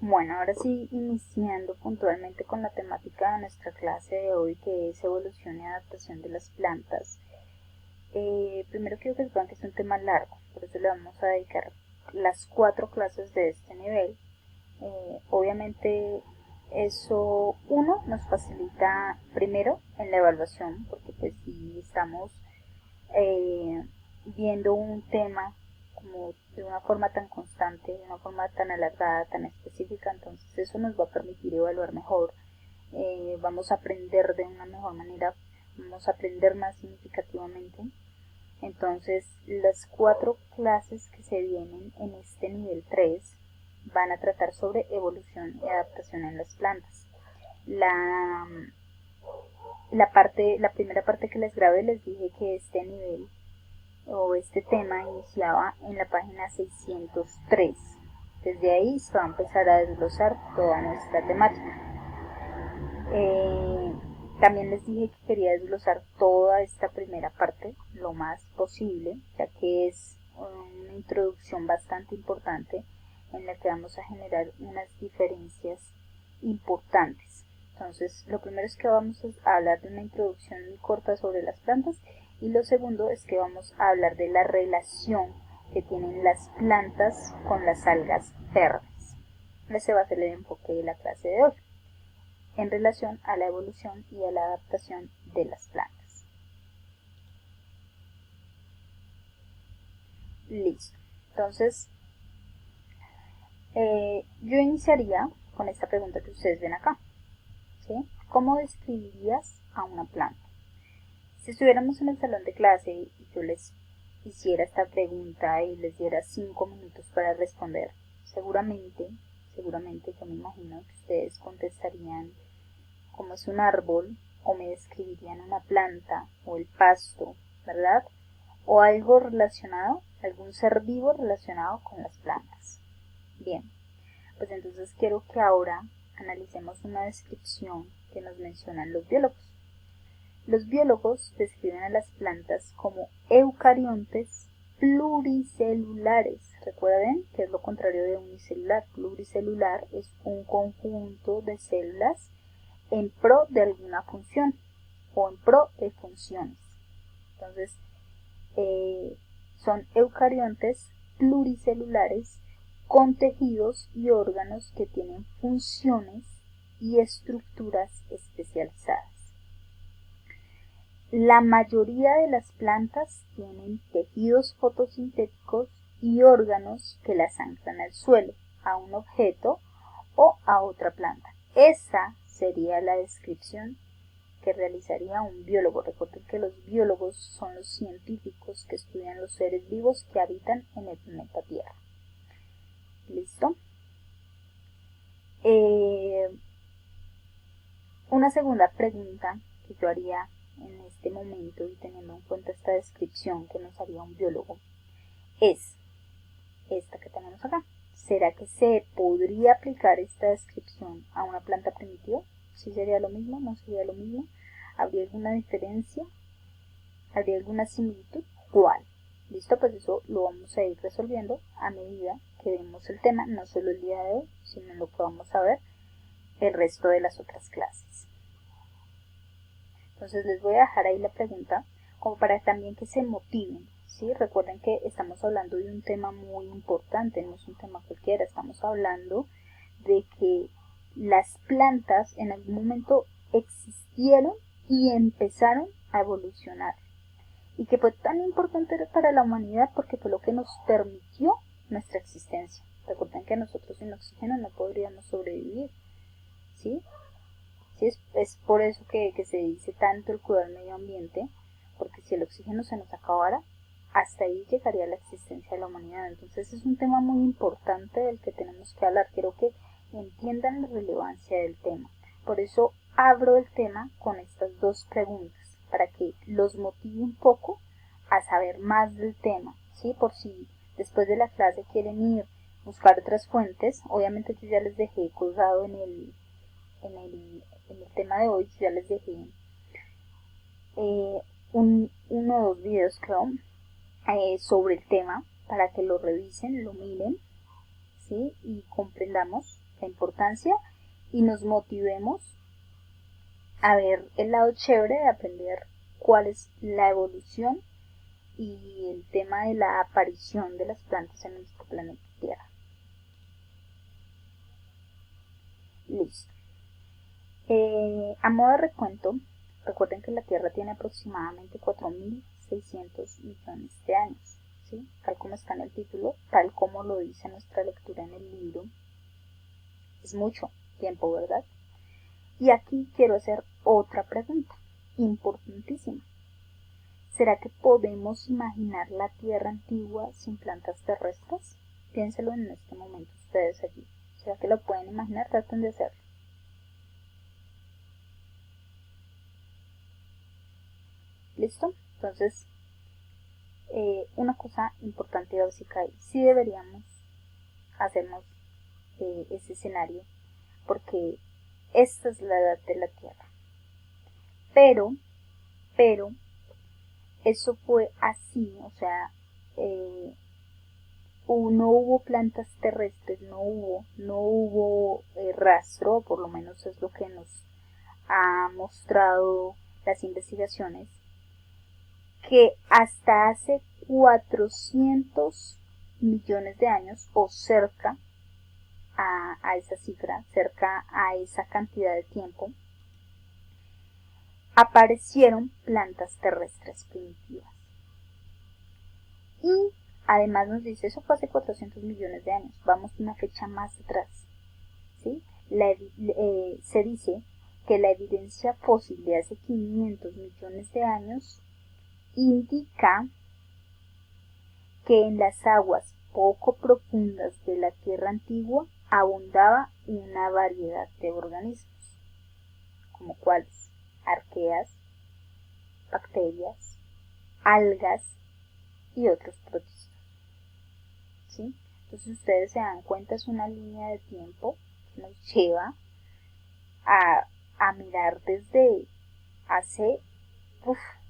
Bueno, ahora sí, iniciando puntualmente con la temática de nuestra clase de hoy, que es evolución y adaptación de las plantas. Primero quiero que sepan que es un tema largo, por eso le vamos a dedicar las 4 clases de este nivel. Obviamente eso, uno, nos facilita primero en la evaluación, porque pues si estamos eh, viendo un tema como de una forma tan constante, de una forma tan alargada, tan específica, entonces eso nos va a permitir evaluar mejor, vamos a aprender de una mejor manera, vamos a aprender más significativamente. Entonces las 4 clases que se vienen en este nivel 3 van a tratar sobre evolución y adaptación en las plantas. La, la primera parte que les grabé les dije que este nivel o este tema iniciaba en la página 603. Desde ahí se va a empezar a desglosar toda nuestra temática. Eh, También les dije que quería desglosar toda esta primera parte lo más posible, ya que es una introducción bastante importante en la que vamos a generar unas diferencias importantes. Entonces, lo primero es que vamos a hablar de una introducción muy corta sobre las plantas y lo segundo es que vamos a hablar de la relación que tienen las plantas con las algas verdes. Ese va a ser el enfoque de la clase de hoy en relación a la evolución y a la adaptación de las plantas. Listo. Entonces, yo iniciaría con esta pregunta que ustedes ven acá. ¿Sí? ¿Cómo describirías a una planta? Si estuviéramos en el salón de clase y yo les hiciera esta pregunta y les diera 5 minutos para responder, seguramente yo me imagino que ustedes contestarían como es un árbol, o me describirían una planta, o el pasto, ¿verdad? O algo relacionado, algún ser vivo relacionado con las plantas. Bien, pues entonces quiero que ahora analicemos una descripción que nos mencionan los biólogos. Los biólogos describen a las plantas como eucariontes pluricelulares. Recuerden que es lo contrario de unicelular. Pluricelular es un conjunto de células en pro de alguna función o en pro de funciones. Entonces, son eucariontes pluricelulares con tejidos y órganos que tienen funciones y estructuras especializadas. La mayoría de las plantas tienen tejidos fotosintéticos y órganos que las anclan al suelo, a un objeto o a otra planta. Esa sería la descripción que realizaría un biólogo. Recuerden que los biólogos son los científicos que estudian los seres vivos que habitan en el planeta Tierra. ¿Listo? Una segunda pregunta que yo haría en este momento y teniendo en cuenta esta descripción que nos haría un biólogo es esta que tenemos acá. ¿Será que se podría aplicar esta descripción a una planta primitiva? ¿Sí sería lo mismo? ¿No sería lo mismo? ¿Habría alguna diferencia? ¿Habría alguna similitud? ¿Cuál? Listo, pues eso lo vamos a ir resolviendo a medida que vemos el tema, no solo el día de hoy, sino lo que vamos a ver el resto de las otras clases. Entonces les voy a dejar ahí la pregunta como para también que se motiven, ¿sí? Recuerden que estamos hablando de un tema muy importante, no es un tema cualquiera, estamos hablando de que las plantas en algún momento existieron y empezaron a evolucionar y que fue tan importante para la humanidad porque fue lo que nos permitió nuestra existencia. Recuerden que nosotros sin oxígeno no podríamos sobrevivir, ¿sí? Sí, es por eso que se dice tanto el cuidado del medio ambiente, porque si el oxígeno se nos acabara, hasta ahí llegaría la existencia de la humanidad. Entonces es un tema muy importante del que tenemos que hablar. Quiero que entiendan la relevancia del tema. Por eso abro el tema con estas dos preguntas, para que los motive un poco a saber más del tema, ¿sí? Por si después de la clase quieren ir a buscar otras fuentes. Obviamente yo ya les dejé colgado en el tema de hoy, ya les dejé uno o dos videos, creo, sobre el tema para que lo revisen, lo miren, ¿sí? Y comprendamos la importancia y nos motivemos a ver el lado chévere de aprender cuál es la evolución y el tema de la aparición de las plantas en nuestro planeta Tierra. Listo. A modo de recuento, recuerden que la Tierra tiene aproximadamente 4.600 millones de años, ¿sí? Tal como está en el título, tal como lo dice nuestra lectura en el libro. Es mucho tiempo, ¿verdad? Y aquí quiero hacer otra pregunta, importantísima. ¿Será que podemos imaginar la Tierra antigua sin plantas terrestres? Piénselo en este momento ustedes allí. ¿Será que lo pueden imaginar? Traten de hacerlo. ¿Listo? Entonces, una cosa importante y básica y sí deberíamos hacernos ese escenario porque esta es la edad de la Tierra. Pero, eso fue así, o sea, no hubo plantas terrestres, no hubo rastro, por lo menos es lo que nos ha mostrado las investigaciones, que hasta hace 400 millones de años o cerca a esa cifra, cerca a esa cantidad de tiempo, aparecieron plantas terrestres primitivas. Y además nos dice, eso fue hace 400 millones de años, vamos a una fecha más atrás, ¿sí? Se dice que la evidencia fósil de hace 500 millones de años indica que en las aguas poco profundas de la Tierra antigua abundaba una variedad de organismos, como cuáles: arqueas, bacterias, algas y otros protistas. ¿Sí? Entonces ustedes se dan cuenta, es una línea de tiempo que nos lleva a mirar desde hace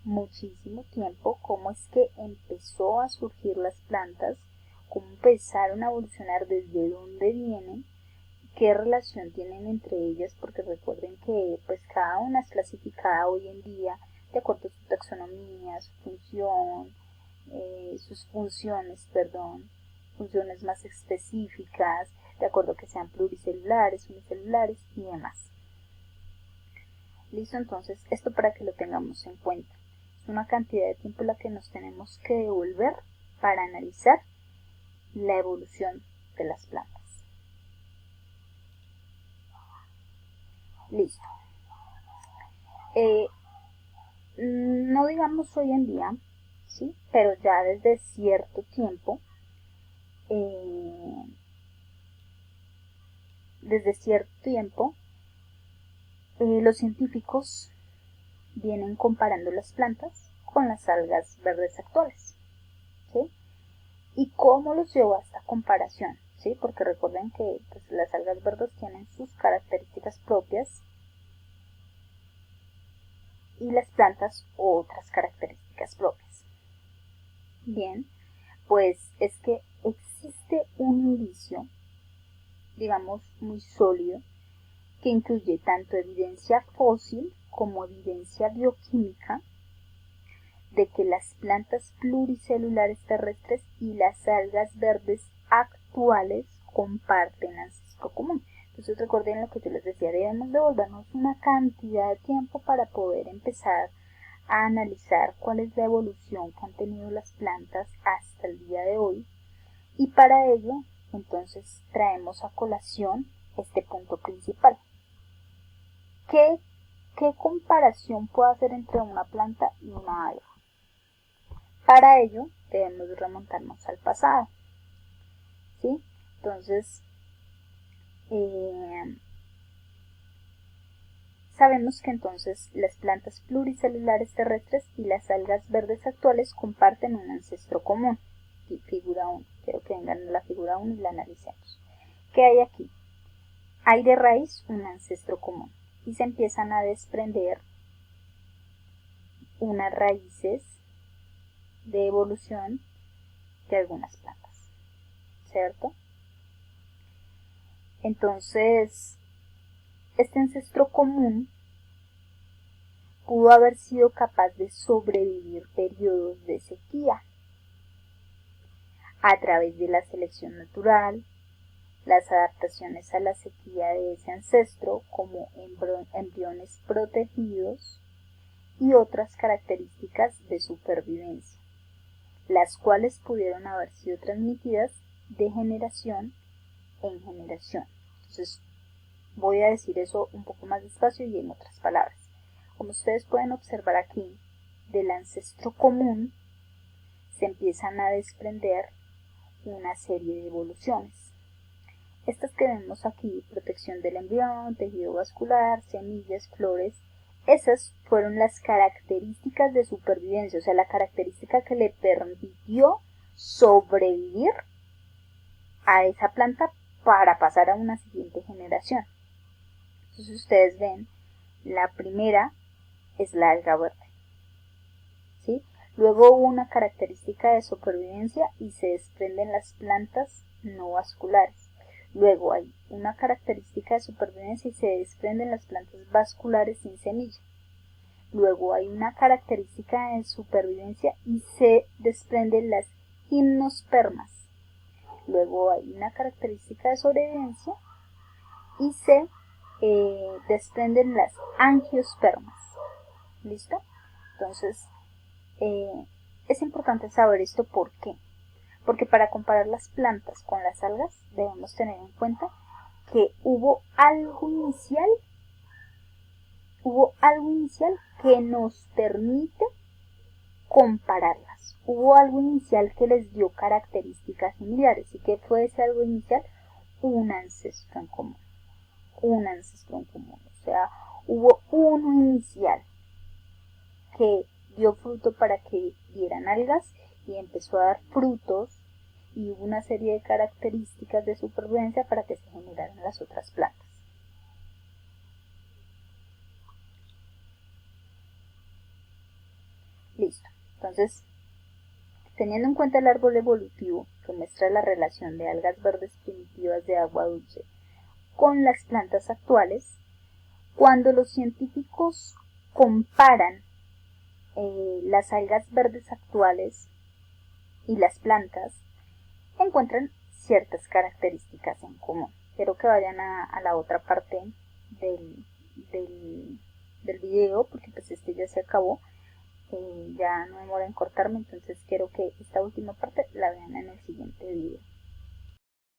muchísimo tiempo cómo es que empezó a surgir las plantas, cómo empezaron a evolucionar, desde dónde vienen, qué relación tienen entre ellas, porque recuerden que pues cada una es clasificada hoy en día de acuerdo a su taxonomía, su función, funciones más específicas, de acuerdo a que sean pluricelulares, unicelulares y demás. Listo, entonces esto para que lo tengamos en cuenta. Es una cantidad de tiempo la que nos tenemos que devolver para analizar la evolución de las plantas. Listo. No digamos hoy en día, ¿sí? Pero ya desde cierto tiempo, los científicos vienen comparando las plantas con las algas verdes actuales, ¿sí? ¿Y cómo los llevo a esta comparación? ¿Sí? Porque recuerden que pues, las algas verdes tienen sus características propias y las plantas otras características propias. Bien, pues es que existe un indicio, digamos, muy sólido, que incluye tanto evidencia fósil como evidencia bioquímica de que las plantas pluricelulares terrestres y las algas verdes actuales comparten ancestro común. Entonces recuerden lo que yo les decía, debemos devolvernos una cantidad de tiempo para poder empezar a analizar cuál es la evolución que han tenido las plantas hasta el día de hoy, y para ello entonces traemos a colación este punto principal. ¿Qué comparación puedo hacer entre una planta y una alga? Para ello debemos remontarnos al pasado, ¿sí? Entonces, sabemos que entonces las plantas pluricelulares terrestres y las algas verdes actuales comparten un ancestro común. Figura 1. Quiero que vengan a la figura 1 y la analicemos. ¿Qué hay aquí? Hay de raíz un ancestro común y se empiezan a desprender unas raíces de evolución de algunas plantas, ¿cierto? Entonces, este ancestro común pudo haber sido capaz de sobrevivir periodos de sequía a través de la selección natural, las adaptaciones a la sequía de ese ancestro como embriones protegidos y otras características de supervivencia, las cuales pudieron haber sido transmitidas de generación en generación. Entonces, voy a decir eso un poco más despacio y en otras palabras. Como ustedes pueden observar aquí, del ancestro común se empiezan a desprender una serie de evoluciones. Estas que vemos aquí, protección del embrión, tejido vascular, semillas, flores, esas fueron las características de supervivencia, o sea, la característica que le permitió sobrevivir a esa planta para pasar a una siguiente generación. Entonces ustedes ven, la primera es la alga verde, ¿sí? Luego hubo una característica de supervivencia y se desprenden las plantas no vasculares. Luego hay una característica de supervivencia y se desprenden las plantas vasculares sin semilla. Luego hay una característica de supervivencia y se desprenden las gimnospermas. Luego hay una característica de sobrevivencia y se desprenden las angiospermas. ¿Listo? Entonces, es importante saber esto. ¿Por qué? Porque para comparar las plantas con las algas debemos tener en cuenta que hubo algo inicial que nos permite compararlas. Hubo algo inicial que les dio características similares. ¿Y qué fue ese algo inicial? Un ancestro en común. O sea, hubo uno inicial que dio fruto para que dieran algas y empezó a dar frutos y hubo una serie de características de supervivencia para que se generaran las otras plantas. Listo. Entonces, teniendo en cuenta el árbol evolutivo que muestra la relación de algas verdes primitivas de agua dulce con las plantas actuales, cuando los científicos comparan las algas verdes actuales y las plantas, encuentran ciertas características en común. Quiero que vayan a la otra parte del video, porque pues este ya se acabó, ya no demora en cortarme, entonces quiero que esta última parte la vean en el siguiente video.